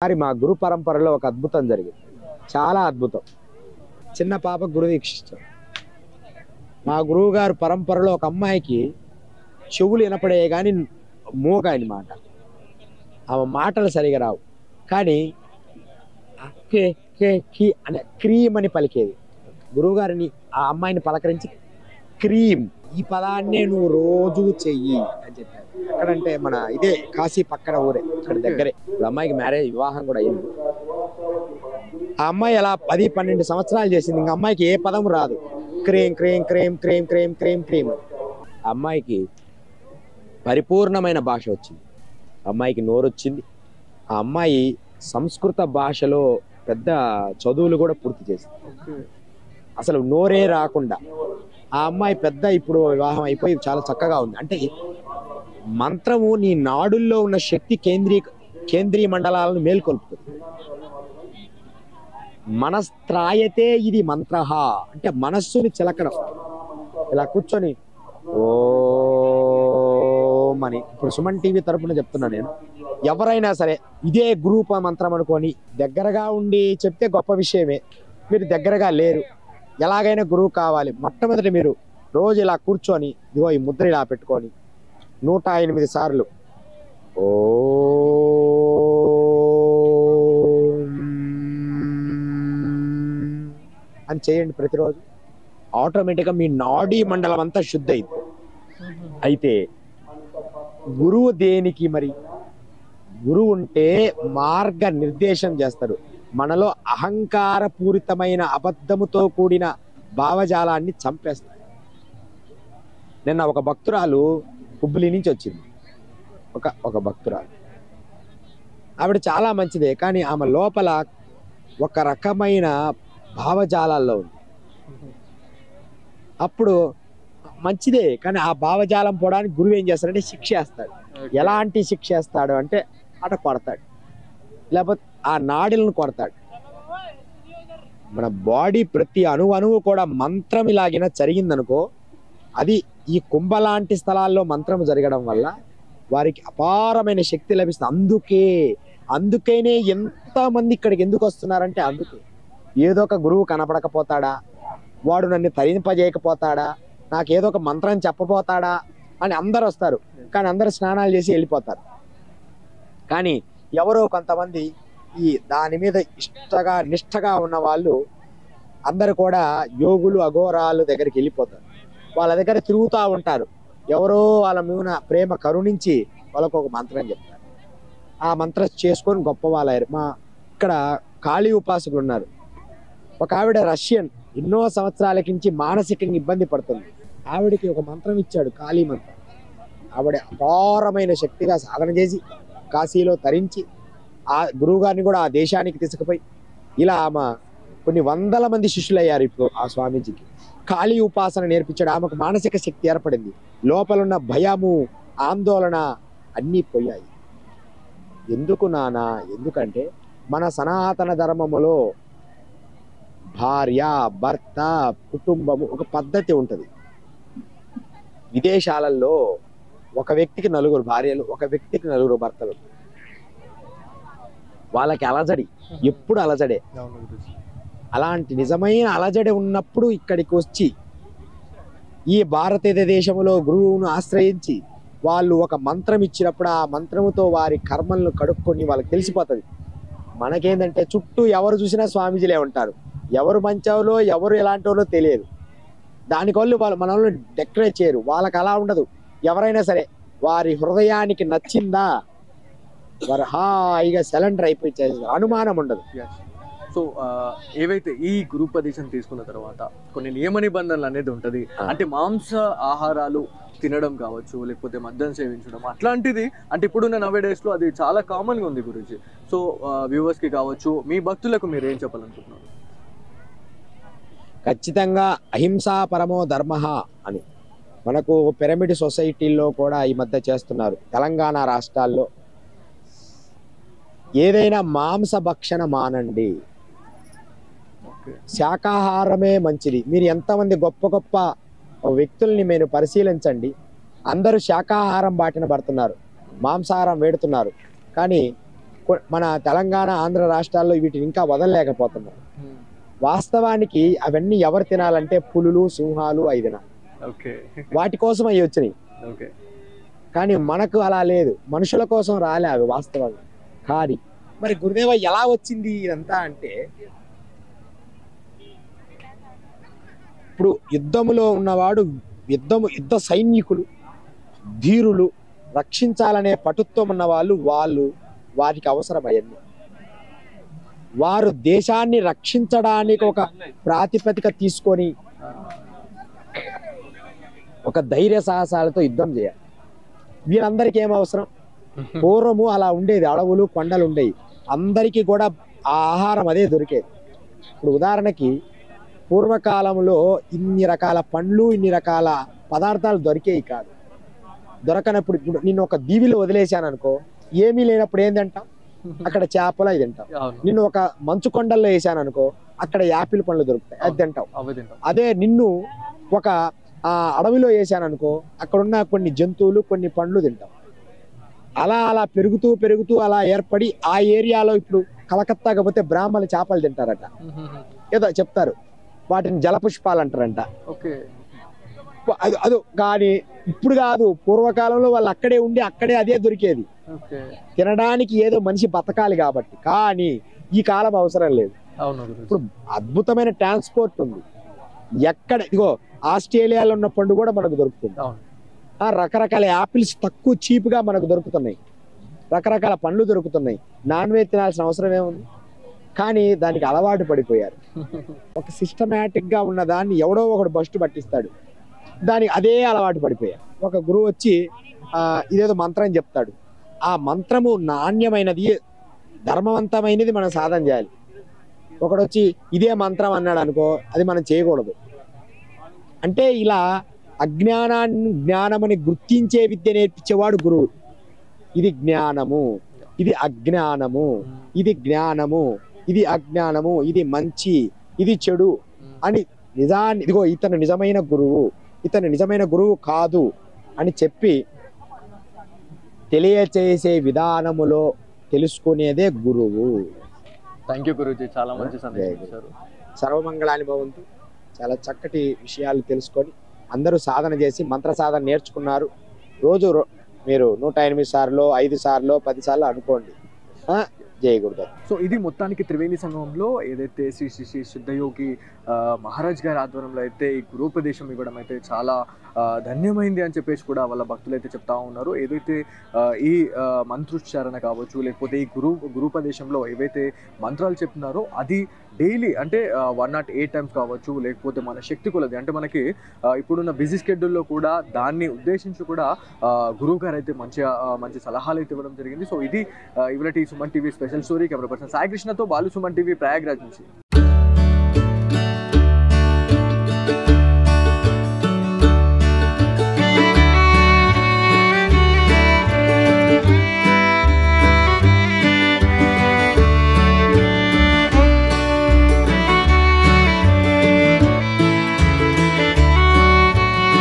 మరి మా గురు పరంపరలో ఒక అద్భుతం జరిగింది, చాలా అద్భుతం. చిన్న పాప గురు దీక్షించాం. మా గురువు గారు పరంపరలో ఒక అమ్మాయికి చెవులు వినపడే కానీ మూగ అనమాట. ఆమె మాటలు సరిగా రావు, కానీ కే కే కి అనే క్రీమ్ అని పలికేది. గురువుగారిని ఆ అమ్మాయిని పలకరించి క్రీమ్ ఈ పదాన్నే నువ్వు రోజు చెయ్యి అని చెప్పారు. ఎక్కడంటే మన ఇదే కాశీ పక్కన ఊరే, ఇక్కడ దగ్గరే. ఇప్పుడు అమ్మాయికి మ్యారేజ్ వివాహం కూడా అయింది. ఆ అమ్మాయి అలా 10-12 సంవత్సరాలు చేసింది. ఇంకా అమ్మాయికి ఏ పదం రాదు. Cream cream cream cream cream cream cream. ఆ అమ్మాయికి పరిపూర్ణమైన భాష వచ్చింది. అమ్మాయికి నోరు వచ్చింది. ఆ అమ్మాయి సంస్కృత భాషలో పెద్ద చదువులు కూడా పూర్తి చేసింది. అసలు నోరే రాకుండా ఆ అమ్మాయి పెద్ద ఇప్పుడు వివాహం అయిపోయి చాలా చక్కగా ఉంది. అంటే మంత్రము నీ నాడుల్లో ఉన్న శక్తి కేంద్రీయ మండలాలను మేల్కొల్పుతుంది. మనస్త్రాయతే ఇది మంత్ర అంటే మనస్సుని చిలకడం. ఇలా కూర్చొని ఓం అని ఇప్పుడు సుమన్ టీవీ తరపున చెప్తున్నా నేను. ఎవరైనా సరే ఇదే గ్రూప్ మంత్రం అనుకొని దగ్గరగా ఉండి చెప్తే గొప్ప విషయమే. మీరు దగ్గరగా లేరు, ఎలాగైనా గురువు కావాలి. మొట్టమొదటి మీరు రోజు ఇలా కూర్చొని ఇదిగో ఈ ముద్ర ఇలా పెట్టుకొని 108 సార్లు అని చేయండి ప్రతిరోజు. ఆటోమేటిక్గా మీ నాడీ మండలం అంతా శుద్ధ అయింది. అయితే గురువు దేనికి? మరి గురువు ఉంటే మార్గ నిర్దేశం చేస్తారు. మనలో అహంకారపూరితమైన అబద్ధముతో కూడిన భావజాలాన్ని చంపేస్తారు. నిన్న ఒక భక్తురాలు హుబ్లీ నుంచి వచ్చింది. ఒక భక్తురాలు, ఆవిడ చాలా మంచిదే, కానీ ఆమె లోపల ఒక రకమైన భావజాలాల్లో ఉంది. అప్పుడు మంచిదే, కానీ ఆ భావజాలం పోవడానికి గురువు ఏం చేస్తాడంటే శిక్ష వేస్తాడు. ఎలాంటి శిక్ష వేస్తాడు అంటే అట కొడతాడు, లేకపోతే ఆ నాడులను కొడతాడు. మన బాడీ ప్రతి అణువు కూడా మంత్రం ఇలాగిన జరిగిందనుకో, అది ఈ కుంభ లాంటి స్థలాల్లో మంత్రం జరగడం వల్ల వారికి అపారమైన శక్తి లభిస్తుంది. అందుకేనే ఎంతమంది ఇక్కడికి ఎందుకు వస్తున్నారంటే అందుకే. ఏదో ఒక గురువు కనపడకపోతాడా, వాడు నన్ను తరింపజేయకపోతాడా, నాకు ఏదో ఒక మంత్రం చెప్పబోతాడా అని అందరు వస్తారు. కానీ అందరు స్నానాలు చేసి వెళ్ళిపోతారు. కానీ ఎవరో కొంతమంది ఈ దాని మీద నిష్టగా ఉన్న వాళ్ళు అందరు కూడా యోగులు అఘోరాలు దగ్గరికి వెళ్ళిపోతారు. వాళ్ళ దగ్గర తిరుగుతూ ఉంటారు. ఎవరో వాళ్ళ మీద ప్రేమ కరుణించి వాళ్ళకు ఒక మంత్రం చెప్తారు. ఆ మంత్రం చేసుకొని గొప్ప వాళ్ళారు. మా ఇక్కడ కాళీ ఉపాసకులు ఉన్నారు. ఒక ఆవిడ రష్యన్, ఎన్నో సంవత్సరాల నుంచి మానసికంగా ఇబ్బంది పడుతుంది. ఆవిడకి ఒక మంత్రం ఇచ్చాడు, కాళీ మంత్రం. ఆవిడ అపారమైన శక్తిగా సాధన చేసి కాశీలో తరించి ఆ గురువుగారిని కూడా ఆ దేశానికి తీసుకుపోయి ఇలా ఆమె కొన్ని వందల మంది శిష్యులు అయ్యారు. ఇప్పుడు ఆ స్వామీజీకి కాళీ ఉపాసన నేర్పించాడు. ఆమెకు మానసిక శక్తి ఏర్పడింది. లోపలున్న భయము, ఆందోళన అన్నీ పోయాయి. ఎందుకు నానా? ఎందుకంటే మన సనాతన ధర్మములో భార్య, భర్త, కుటుంబము ఒక పద్ధతి ఉంటుంది. విదేశాలలో ఒక వ్యక్తికి 4 భార్యలు, ఒక వ్యక్తికి 4 భర్తలు. వాళ్ళకి అలజడి, ఎప్పుడు అలజడే. అలాంటి నిజమైన అలజడి ఉన్నప్పుడు ఇక్కడికి వచ్చి ఈ భారతదేశంలో గురువును ఆశ్రయించి వాళ్ళు ఒక మంత్రం ఇచ్చినప్పుడు ఆ మంత్రముతో వారి కర్మలను కడుక్కొని వాళ్ళకి తెలిసిపోతుంది. మనకేంటంటే చుట్టూ ఎవరు చూసినా స్వామీజీలే ఉంటారు. ఎవరు మంచోలో ఎవరు ఎలాంటి వాళ్ళో తెలియదు. దానివల్ల వాళ్ళు మన వాళ్ళు డెకరేట్ చేయరు. వాళ్ళకి అలా ఉండదు. ఎవరైనా సరే వారి హృదయానికి నచ్చిందా వారు హాయిగా సరెండర్ అయిపోయి చేస్తారు. అనుమానం ఉండదు. సో ఏవైతే ఈ గురుపదేశం తీసుకున్న తర్వాత కొన్ని నియమ నిబంధనలు అనేది ఉంటుంది. అంటే మాంస ఆహారాలు తినడం కావచ్చు, లేకపోతే మద్యం సేవించడం అట్లాంటిది. అంటే ఇప్పుడున్న నవే డేస్లో అది చాలా కామన్గా ఉంది గురించి. సో వ్యూవర్స్కి కావచ్చు, మీ భక్తులకు మీరు ఏం చెప్పాలనుకుంటున్నారు? ఖచ్చితంగా అహింసా పరమో ధర్మ అని మనకు పిరమిడ్ సొసైటీల్లో కూడా ఈ మధ్య చేస్తున్నారు. తెలంగాణ రాష్ట్రాల్లో ఏదైనా మాంసభక్షణ మానండి, శాకాహారమే మంచిది. మీరు ఎంతమంది గొప్ప గొప్ప వ్యక్తుల్ని మీరు పరిశీలించండి, అందరూ శాకాహారం బాటిన పడుతున్నారు, మాంసాహారం వేడుతున్నారు. కానీ మన తెలంగాణ ఆంధ్ర రాష్ట్రాల్లో వీటిని ఇంకా వదలలేకపోతున్నాం. వాస్తవానికి అవన్నీ ఎవరు తినాలంటే పులులు సింహాలు అవి తినాలి. ఓకే. వాటి కోసం అవి వచ్చినాయి. ఓకే. కానీ మనకు అలా లేదు, మనుషుల కోసం రాలే అవి వాస్తవంగా. కానీ మరి గురుదేవ ఎలా వచ్చింది ఇదంతా అంటే, ఇప్పుడు యుద్ధములో ఉన్నవాడు యుద్ధ సైనికులు, ధీరులు, రక్షించాలనే పటుత్వం ఉన్న వాళ్ళు వారికి అవసరం అవన్నీ. వారు దేశాన్ని రక్షించడానికి ఒక ప్రాతిపదిక తీసుకొని ఒక ధైర్య సాహసాలతో యుద్ధం చేయాలి. వీరందరికీ ఏం అవసరం? పూర్వము అలా ఉండేది, అడవులు కొండలు ఉండేవి, అందరికీ కూడా ఆ ఆహారం అదే దొరికేది. ఇప్పుడు ఉదాహరణకి పూర్వకాలంలో ఇన్ని రకాల పండ్లు, ఇన్ని రకాల పదార్థాలు దొరికేవి కాదు. దొరకనప్పుడు ఇప్పుడు నిన్ను ఒక దీవిలో వదిలేశాను అనుకో, ఏమీ లేనప్పుడు ఏం తింటాం? అక్కడ చేపలు అవి తింటాం. నిన్ను ఒక మంచు కొండల్లో వేసాను అనుకో, అక్కడ యాపిల్ పండ్లు దొరుకుతాయి, అది తింటాం. అదే నిన్ను ఒక అడవిలో వేసాను అనుకో, అక్కడున్న కొన్ని జంతువులు, కొన్ని పండ్లు తింటాం. అలా అలా పెరుగుతూ పెరుగుతూ అలా ఏర్పడి ఆ ఏరియాలో ఇప్పుడు కలకత్తా కాకపోతే బ్రాహ్మణులు చేపలు తింటారట, ఏదో చెప్తారు, వాటిని జలపుష్పాలు అంటారంట. అదో కానీ ఇప్పుడు కాదు, పూర్వకాలంలో వాళ్ళు అక్కడే ఉండి అక్కడే అదే దొరికేది. తినడానికి ఏదో మనిషి బతకాలి కాబట్టి. కానీ ఈ కాలం అవసరం లేదు. ఇప్పుడు అద్భుతమైన ట్రాన్స్పోర్ట్ ఉంది. ఎక్కడ ఇదిగో ఆస్ట్రేలియాలో ఉన్న పండు కూడా మనకు దొరుకుతుంది. రకరకాల యాపిల్స్ తక్కువ చీప్గా మనకు దొరుకుతున్నాయి, రకరకాల పండ్లు దొరుకుతున్నాయి. నాన్ వెజ్ తినాల్సిన అవసరం ఏముంది? కానీ దానికి అలవాటు పడిపోయారు. ఒక సిస్టమేటిక్ గా ఉన్న దాన్ని ఎవడో ఒకడు బస్టు పట్టిస్తాడు, దానికి అదే అలవాటు పడిపోయారు. ఒక గురువు వచ్చి ఇదేదో మంత్రం చెప్తాడు, ఆ మంత్రము నాణ్యమైనది, ధర్మవంతమైనది మనం సాధన చేయాలి. ఒకడు వచ్చి ఇదే మంత్రం అన్నాడు అనుకో, అది మనం చేయకూడదు. అంటే ఇలా అజ్ఞానాన్ని జ్ఞానమని గుర్తించే విద్య నేర్పించేవాడు గురువు. ఇది జ్ఞానము, ఇది అజ్ఞానము, ఇది జ్ఞానము, ఇది అజ్ఞానము, ఇది మంచి, ఇది చెడు అని నిజాన్ని, ఇదిగో ఇతను నిజమైన గురువు, ఇతను నిజమైన గురువు కాదు అని చెప్పి తెలియచేసే విధానములో తెలుసుకునేదే గురువు. థ్యాంక్ యూ గురూజీ, చాలా మంచి సందేశం ఇచ్చారు. సర్వమంగళాని భవంతు. చాలా చక్కటి విషయాలు తెలుసుకొని అందరూ సాధన చేసి మంత్ర సాధన నేర్చుకున్నారు. రోజు మీరు 108 సార్లు, 5 సార్లు, 10 సార్లు అనుకోండి. జై గురుదేవ్. సో ఇది మొత్తానికి త్రివేణి సంగమంలో ఏదైతే శ్రీ శ్రీ శ్రీ సిద్ధయోగి మహారాజ్ గారి ఆధ్వర్యంలో అయితే ఈ గురూపదేశం ఇవ్వడం అయితే చాలా ధన్యమైంది అని చెప్పేసి కూడా వాళ్ళ భక్తులు అయితే చెప్తా ఉన్నారు. ఏదైతే ఈ మంత్రోచ్చారణ కావచ్చు, లేకపోతే ఈ గురూపదేశంలో ఏవైతే మంత్రాలు చెప్తున్నారో అది డైలీ అంటే 108 టైమ్స్ కావచ్చు, లేకపోతే మన శక్తి కొలది, అంటే మనకి ఇప్పుడున్న బిజీ స్కెడ్యూల్లో కూడా దాన్ని ఉద్దేశించి కూడా గురువు గారు అయితే మంచి సలహాలు అయితే ఇవ్వడం జరిగింది. సో ఇది ఇవాళ Suman TV special story. Camera person Sai కృష్ణతో బాలు, సుమన్ టీవీ, ప్రయాగ్రాజ్ నుంచి.